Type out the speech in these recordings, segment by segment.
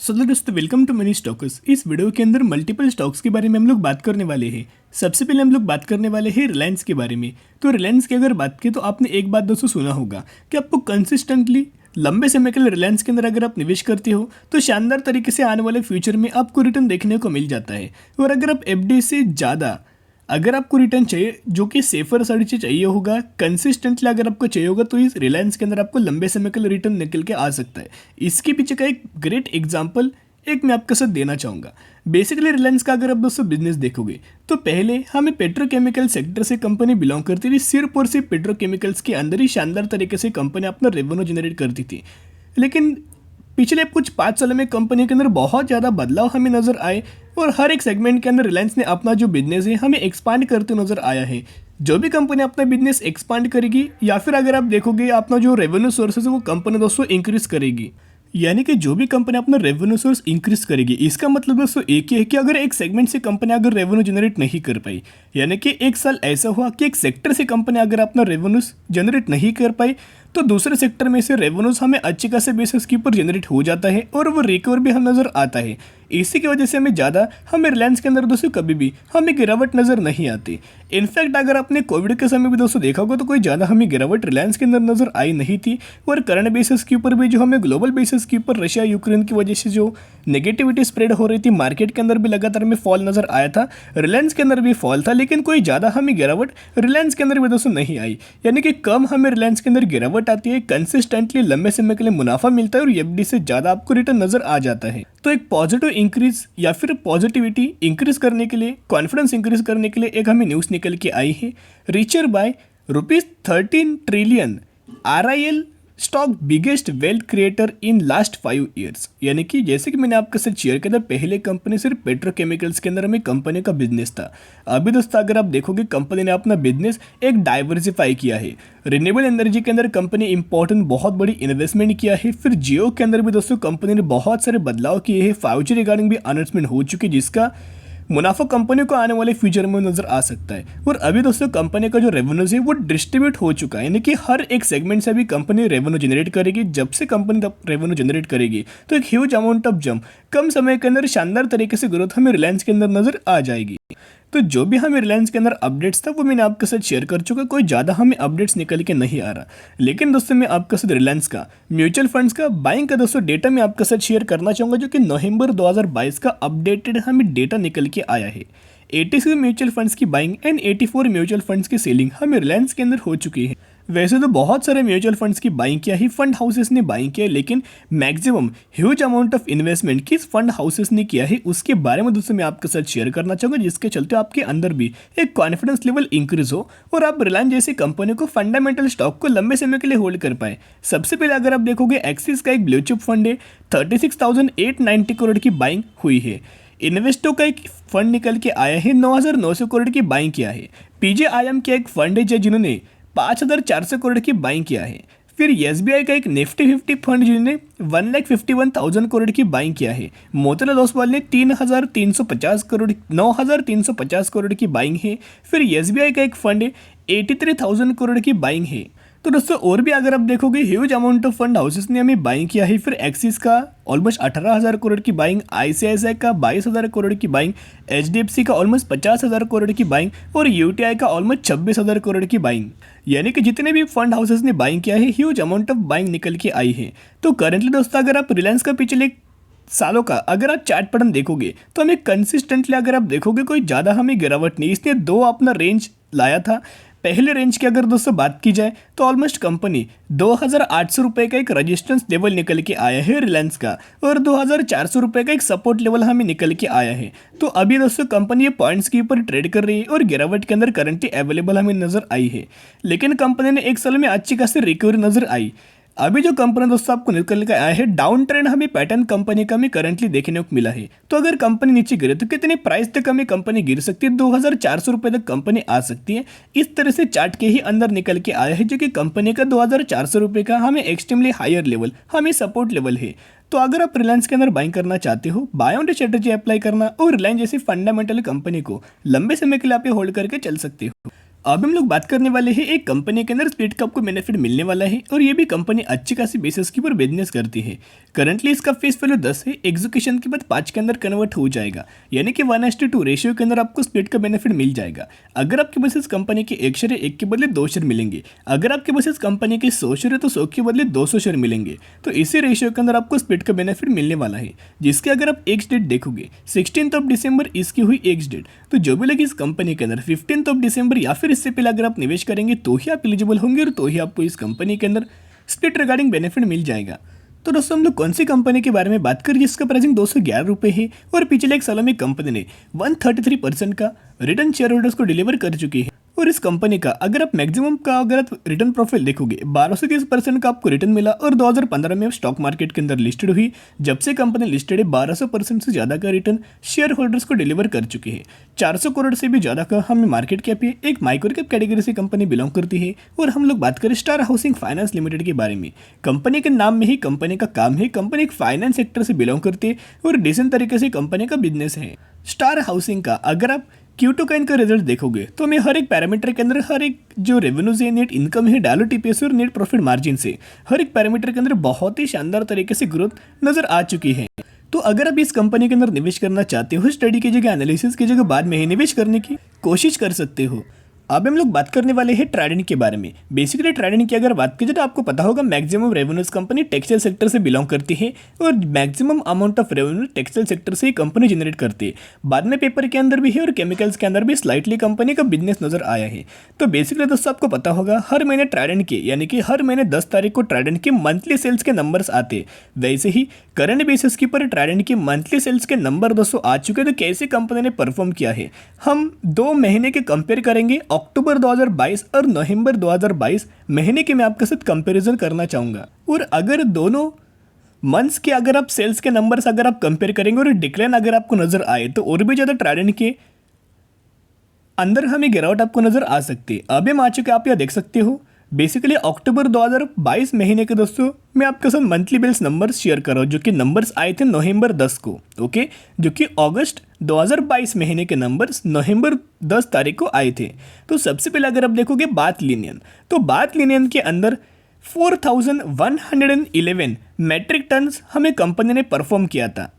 दोस्तों welcome to money stalkers. इस video के अंदर मल्टीपल स्टॉक्स के बारे में हम लोग बात करने वाले हैं। सबसे पहले हम लोग बात करने वाले हैं रिलायंस के बारे में। तो रिलायंस की अगर बात करें तो आपने एक बात दोस्तों सुना होगा कि आपको कंसिस्टेंटली लंबे समय के लिए रिलायंस के अंदर अगर आप निवेश करते हो तो शानदार तरीके से आने वाले फ्यूचर में आपको रिटर्न देखने को मिल जाता है। और अगर आप एफडी से ज़्यादा अगर आपको रिटर्न चाहिए जो कि सेफर साइड से चाहिए होगा, कंसिस्टेंटली अगर आपको चाहिए होगा, तो इस रिलायंस के अंदर आपको लंबे समय के लिए रिटर्न निकल के आ सकता है। इसके पीछे का एक ग्रेट एग्जांपल एक मैं आपके साथ देना चाहूँगा। बेसिकली रिलायंस का अगर आप दोस्तों बिजनेस देखोगे तो पहले हमें पेट्रोकेमिकल सेक्टर से कंपनी बिलोंग करती थी। सिर्फ और सिर्फ पेट्रोकेमिकल्स के अंदर ही शानदार तरीके से कंपनी अपना रेवेन्यू जनरेट करती थी। लेकिन पिछले कुछ 5 सालों में कंपनी के अंदर बहुत ज़्यादा बदलाव हमें नज़र आए और हर एक सेगमेंट के अंदर रिलायंस ने अपना जो बिजनेस है हमें एक्सपांड करते नज़र आया है। जो भी कंपनी अपना बिजनेस एक्सपांड करेगी या फिर अगर आप देखोगे अपना जो रेवेन्यू सोर्सेज है वो कंपनी दोस्तों इंक्रीज करेगी। यानी कि जो भी कंपनी अपना रेवेन्यू सोर्स इंक्रीज करेगी, इसका मतलब दोस्तों एक ही है कि अगर एक सेगमेंट से कंपनी अगर रेवेन्यू जनरेट नहीं कर पाई, यानी कि एक साल ऐसा हुआ कि एक सेक्टर से कंपनी अगर अपना रेवेन्यू जनरेट नहीं कर पाई तो दूसरे सेक्टर में से रेवेन्यूज हमें अच्छे खासे बेसिस के ऊपर जनरेट हो जाता है और वो रिकवर भी हम नज़र आता है। इसी की वजह से हमें रिलायंस के अंदर दोस्तों कभी भी हमें गिरावट नज़र नहीं आती। इनफैक्ट अगर आपने कोविड के समय भी दोस्तों देखा होगा तो कोई ज़्यादा हमें गिरावट रिलायंस के अंदर नज़र आई नहीं थी। और करंट बेसिस के ऊपर भी जो हमें ग्लोबल बेसिस के ऊपर रशिया यूक्रेन की वजह से जो नेगेटिविटी स्प्रेड हो रही थी मार्केट के अंदर भी लगातार हमें फॉल नज़र आया था। रिलायंस के अंदर भी फॉल था, लेकिन कोई ज़्यादा हमें गिरावट रिलायंस के अंदर भी दोस्तों नहीं आई। यानी कि कम हमें रिलायंस के अंदर गिरावट आती है, कंसिस्टेंटली लंबे समय के लिए मुनाफा मिलता है और एफडी से ज़्यादा आपको रिटर्न नज़र आ जाता है। तो एक पॉजिटिव इंक्रीज या फिर पॉजिटिविटी इंक्रीज करने के लिए, कॉन्फिडेंस इंक्रीज करने के लिए एक हमें न्यूज़ निकल के आई है। Richer by ₹13 trillion RIL stock biggest wealth creator in last 5 years. यानी कि जैसे कि मैंने आपके साथ शेयर किया था, पहले कंपनी सिर्फ पेट्रोकेमिकल्स के अंदर हमें कंपनी का बिजनेस था। अभी दोस्तों अगर आप देखोगे कंपनी ने अपना बिजनेस एक डाइवर्सिफाई किया है। रिन्यूएबल एनर्जी के अंदर कंपनी इंपॉर्टेंट बहुत बड़ी इन्वेस्टमेंट किया है। फिर जियो के अंदर भी दोस्तों कंपनी ने बहुत सारे बदलाव किए हैं। 5G रिगार्डिंग भी अनाउंसमेंट हो चुकी है जिसका मुनाफा कंपनी को आने वाले फ्यूचर में नजर आ सकता है। और अभी दोस्तों कंपनी का जो रेवेन्यू है वो डिस्ट्रीब्यूट हो चुका है, यानी कि हर एक सेगमेंट से अभी कंपनी रेवेन्यू जनरेट करेगी। जब से कंपनी रेवेन्यू जनरेट करेगी तो एक ह्यूज अमाउंट ऑफ जंप कम समय के अंदर शानदार तरीके से ग्रोथ हमें रिलायंस के अंदर नजर आ जाएगी। तो जो भी हमें रिलायंस के अंदर अपडेट्स था वो मैंने आपके साथ शेयर कर चुका। कोई ज़्यादा हमें अपडेट्स निकल के नहीं आ रहा, लेकिन दोस्तों मैं आपके साथ रिलायंस का म्यूचुअल फंड्स का बाइंग का दोस्तों डेटा मैं आपके साथ शेयर करना चाहूँगा, जो कि नवंबर 2022 का अपडेटेड हमें डेटा निकल के आया है। 86 म्यूचुअल फंड्स की बाइंग एंड 84 म्यूचुअल फंड्स की सेलिंग हमें रिलायंस के अंदर हो चुकी है। वैसे तो बहुत सारे म्यूचुअल फंड्स की बाइंग किया ही फंड हाउसेस ने बाइंग किया, लेकिन maximum huge amount of investment किस फंड हाउसेस ने किया है उसके बारे में दोस्तों मैं आपके साथ शेयर करना चाहूँगा, जिसके चलते आपके अंदर भी एक कॉन्फिडेंस लेवल इंक्रीज हो और आप रिलायंस जैसी कंपनी को फंडामेंटल स्टॉक को लंबे समय के लिए होल्ड कर पाए। सबसे पहले अगर आप देखोगे एक्सिस का एक ब्लू चिप फंड है, 36,890 करोड़ की बाइंग हुई है। इन्वेस्टो का एक फंड निकल के आया है, 9,900 करोड़ की बाइंग किया है। PJIM का एक फंड है जिन्होंने 5,400 करोड़ की बाइंग किया है। फिर SBI का एक निफ्टी 50 फंड जिन्होंने 1,51,000 करोड़ की बाइंग किया है। मोतीलाल ओसवाल ने 9,350 करोड़ की बाइंग है। फिर SBI का एक फंड है 83,000 करोड़ की बाइंग है। तो दोस्तों और भी अगर आप देखोगे huge amount of fund houses ने हमें बाइंग किया है। फिर एक्सिस का ऑलमोस्ट 18,000 करोड़ की बाइंग, ICICI का 22,000 करोड़ की बाइंग, HDFC का ऑलमोस्ट 50,000 करोड़ की बाइंग और UTI का ऑलमोस्ट 26,000 करोड़ की बाइंग। यानी कि जितने भी फंड हाउसेस ने बाइंग किया है ह्यूज अमाउंट ऑफ बाइंग निकल के आई है। तो करेंटली दोस्तों अगर आप रिलायंस का पिछले सालों का अगर आप चार्ट पैटर्न देखोगे तो हमें कंसिस्टेंटली अगर आप देखोगे कोई ज़्यादा हमें गिरावट नहीं। इसने दो अपना रेंज लाया था। पहले रेंज की अगर दोस्तों बात की जाए तो ऑलमोस्ट कंपनी 2,800 रुपये का एक रजिस्टेंस लेवल निकल के आया है रिलायंस का, और 2,400 रुपये का एक सपोर्ट लेवल हमें निकल के आया है। तो अभी दोस्तों कंपनी ये पॉइंट्स के ऊपर ट्रेड कर रही है और गिरावट के अंदर करंटली अवेलेबल हमें नजर आई है। लेकिन कंपनी ने एक साल में अच्छी खासी रिकवरी नजर आई। अभी जो कंपनी दोस्तों आपको निकल कर आया है, डाउन ट्रेंड हमें पैटर्न कंपनी का हमें करंटली देखने को मिला है। तो अगर कंपनी नीचे गिरे तो कितने प्राइस तक हमें कंपनी गिर सकती है? 2,400 रुपये तक कंपनी आ सकती है। इस तरह से चार्ट के ही अंदर निकल के आया है, जो कि कंपनी का 2,400 रुपये का हमें एक्सट्रीमली हायर लेवल हमें सपोर्ट लेवल है। तो अगर आप रिलायंस के अंदर बाइंग करना चाहते हो, बाय ऑन स्ट्रेटजी अप्लाई करना और रिलायंस जैसी फंडामेंटल कंपनी को लंबे समय के लिए आप होल्ड करके चल सकते हो। अब हम लोग बात करने वाले हैं एक कंपनी के अंदर स्प्लिट का आपको बेनिफिट मिलने वाला है और ये भी कंपनी अच्छी खासी बेसिस के ऊपर बिजनेस करती है। करंटली इसका फेस वैल्यू 10 है, एग्जीक्यूशन के बाद 5 के अंदर कन्वर्ट हो जाएगा, यानी कि 1:2 रेशियो के अंदर आपको स्प्लिट का बेनिफिट मिल जाएगा। अगर आपके पास इस कंपनी के 1 शेयर है, 1 के बदले 2 शेयर मिलेंगे। अगर आपके पास इस कंपनी के 100 शेयर है तो 100 के बदले 200 शेयर मिलेंगे। तो इसी रेशियो के अंदर आपको स्प्लिट का बेनिफिट मिलने वाला है, जिसके अगर आप एक्स डेट देखोगे 16 दिसंबर इसकी हुई एक्स डेट, तो जो भी लगे इस कंपनी के अंदर 15 दिसंबर या फिर इससे पहले अगर आप निवेश करेंगे तो ही आप एलिजिबल होंगे और तो ही आपको इस कंपनी के अंदर स्प्लिट रिगार्डिंग बेनिफिट मिल जाएगा। तो दोस्तों हम लोग कौन सी कंपनी के बारे में बात करें जिसका प्राइसिंग 211 रुपये है और पिछले एक सालों में कंपनी ने 133% का रिटर्न शेयर होल्डर्स को डिलीवर कर चुकी है। और इस कंपनी का अगर आप मैक्सिमम का अगर आप रिटर्न प्रोफाइल देखोगे 1230% का आपको रिटर्न मिला और 2015 में स्टॉक मार्केट के अंदर लिस्टेड हुई। जब से कंपनी लिस्टेड है 1200% से ज़्यादा का रिटर्न शेयर होल्डर्स को डिलीवर कर चुकी है। 400 करोड़ से भी ज़्यादा का हमें मार्केट कैप है, एक माइक्रो कैप कैटेगरी से कंपनी बिलोंग करती है। और हम लोग बात करें स्टार हाउसिंग फाइनेंस लिमिटेड के बारे में, कंपनी के नाम में ही कंपनी का काम है, कंपनी एक फाइनेंस सेक्टर से बिलोंग करती है और डिसेंट तरीके से कंपनी का बिजनेस है। स्टार हाउसिंग का अगर आप Q2 का इनका रिजल्ट देखोगे तो हमें हर एक पैरामीटर के अंदर हर एक जो रेवेन्यूज है, नेट इनकम है, डॉलर टीपीएस और नेट प्रॉफिट मार्जिन से हर एक पैरामीटर के अंदर बहुत ही शानदार तरीके से ग्रोथ नजर आ चुकी है। तो अगर आप इस कंपनी के अंदर निवेश करना चाहते हो, स्टडी की जगह एनालिसिस की जगह बाद में ही निवेश करने की कोशिश कर सकते हो। अब हम लोग बात करने वाले हैं ट्राइडेंट के बारे में। बेसिकली ट्राइडेंट की अगर बात की जाए तो आपको पता होगा maximum revenues company textile sector से बिलोंग करती है और maximum amount of revenue textile sector से ही कंपनी जनरेट करती है। बाद में पेपर के अंदर भी है और केमिकल्स के अंदर भी स्लाइटली कंपनी का बिजनेस नजर आया है। तो बेसिकली दोस्तों आपको पता होगा हर महीने ट्राइडेंट के यानी कि हर महीने 10 तारीख को ट्राइडेंट के मंथली सेल्स के नंबर्स आते। वैसे ही करंट बेसिस के ऊपर ट्राइडेंट की मंथली सेल्स के नंबर दोस्तों आ चुके। तो कैसे कंपनी ने परफॉर्म किया है हम 2 महीने के कंपेयर करेंगे, अक्टूबर 2022 और नवंबर 2022 महीने के मैं आपके साथ कंपैरिजन करना चाहूँगा। और अगर दोनों मंथ्स के अगर आप सेल्स के नंबर्स अगर आप कंपेयर करेंगे और डिक्लाइन अगर आपको नजर आए तो और भी ज़्यादा ट्राइडेंट के अंदर हमें गिरावट आपको नजर आ सकती है। अभी हम आ चुके आप यह देख सकते हो। बेसिकली अक्टूबर 2022 महीने के दोस्तों मैं आपके साथ मंथली बिल्स नंबर्स शेयर कर रहा हूँ, जो कि नंबर्स आए थे नवंबर 10 को, ओके, जो कि अगस्त 2022 महीने के नंबर्स नवंबर 10 तारीख को आए थे। तो सबसे पहले अगर आप देखोगे बात लिनियन, तो बात लिनियन के अंदर 4111 मैट्रिक टन्स हमें कंपनी ने परफॉर्म किया था।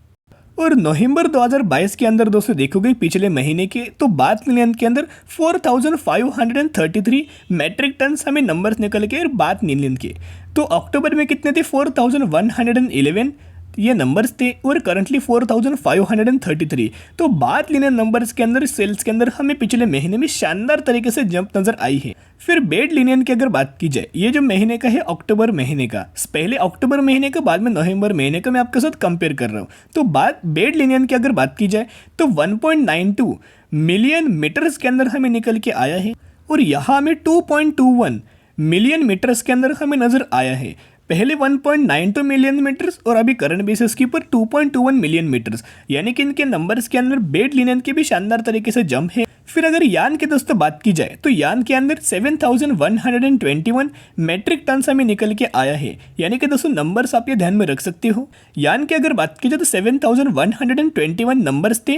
और नवंबर 2022 के अंदर दोस्तों देखोगे पिछले महीने के तो बात लिनियन के अंदर 4533 मैट्रिक टन्स हमें नंबर्स निकल के और बात लिनियन के। तो अक्टूबर में कितने थे 4111 ये नंबर्स थे और करंटली 4533। तो बात लिनियन नंबर्स के अंदर सेल्स के अंदर हमें पिछले महीने में शानदार तरीके से जंप नजर आई है। फिर बेड लिनियन की अगर बात की जाए, ये जो महीने का है अक्टूबर महीने का, पहले अक्टूबर महीने का बाद में नवंबर महीने का मैं आपके साथ कंपेयर कर रहा हूँ। तो बात बेड लिनियन की अगर बात की जाए तो 1.92 मिलियन मीटर्स के अंदर हमें निकल के आया है और यहाँ हमें 2.21 मिलियन मीटर्स के अंदर हमें नजर आया है। पहले 1.92 मिलियन मीटर्स और अभी करंट बेसिस के ऊपर 2.21 मिलियन मीटर्स, यानी कि इनके नंबर्स के अंदर बेड लिनियन के भी शानदार तरीके से जंप है। फिर अगर यान की दोस्तों बात की जाए तो यान के अंदर 7121 मैट्रिक टन हमें निकल के आया है, यानी कि दोस्तों नंबर्स आप ये ध्यान में रख सकते हो। यान की अगर बात की जाए तो 7121 नंबर्स थे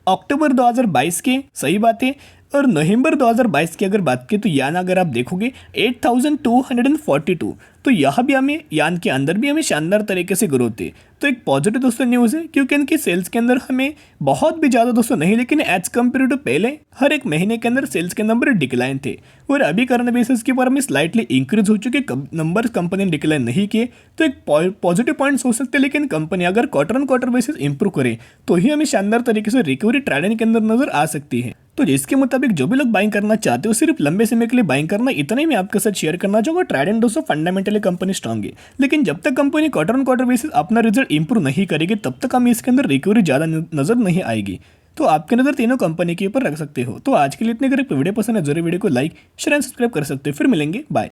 अक्टूबर 2022 के, सही बात है। और नवंबर 2022 की अगर बात की तो यान अगर आप देखोगे 8242, तो यह भी हमें यान के अंदर भी हमें शानदार तरीके से ग्रोथ है। तो एक पॉजिटिव दोस्तों न्यूज़ है क्योंकि इनकी सेल्स के अंदर हमें बहुत भी ज़्यादा दोस्तों नहीं, लेकिन एज कम्पेयर टू पहले हर एक महीने के अंदर सेल्स के नंबर डिक्लाइन थे और अभी करंट बेसिस के ऊपर हमें स्लाइटली इंक्रीज हो चुके नंबर कंपनी ने डिक्लाइन नहीं किए। तो एक पॉजिटिव पॉइंट्स हो सकते हैं, लेकिन कंपनी अगर quarter on quarter basis improve करे तो ही हमें शानदार तरीके से रिकवरी ट्राइडेंट के अंदर नजर आ सकती है। तो जिसके मुताबिक जो भी लोग बाइंग करना चाहते हो सिर्फ लंबे समय के लिए बाइंग करना, इतना ही मैं आपके साथ शेयर करना चाहूँगा। ट्राइडेंट दोस्तों फंडामेंटली कंपनी स्ट्रांग है, लेकिन जब तक company quarter on quarter basis अपना रिजल्ट इंप्रूव नहीं करेगी तब तक हमें इसके अंदर रिकवरी ज़्यादा नजर नहीं आएगी। तो आपके नजर तीनों कंपनी के ऊपर रख सकते हो। तो आज के लिए इतने, अगर वीडियो पसंद है जरूर वीडियो को लाइक शेयर एंड सब्सक्राइब कर सकते हो। फिर मिलेंगे, बाय।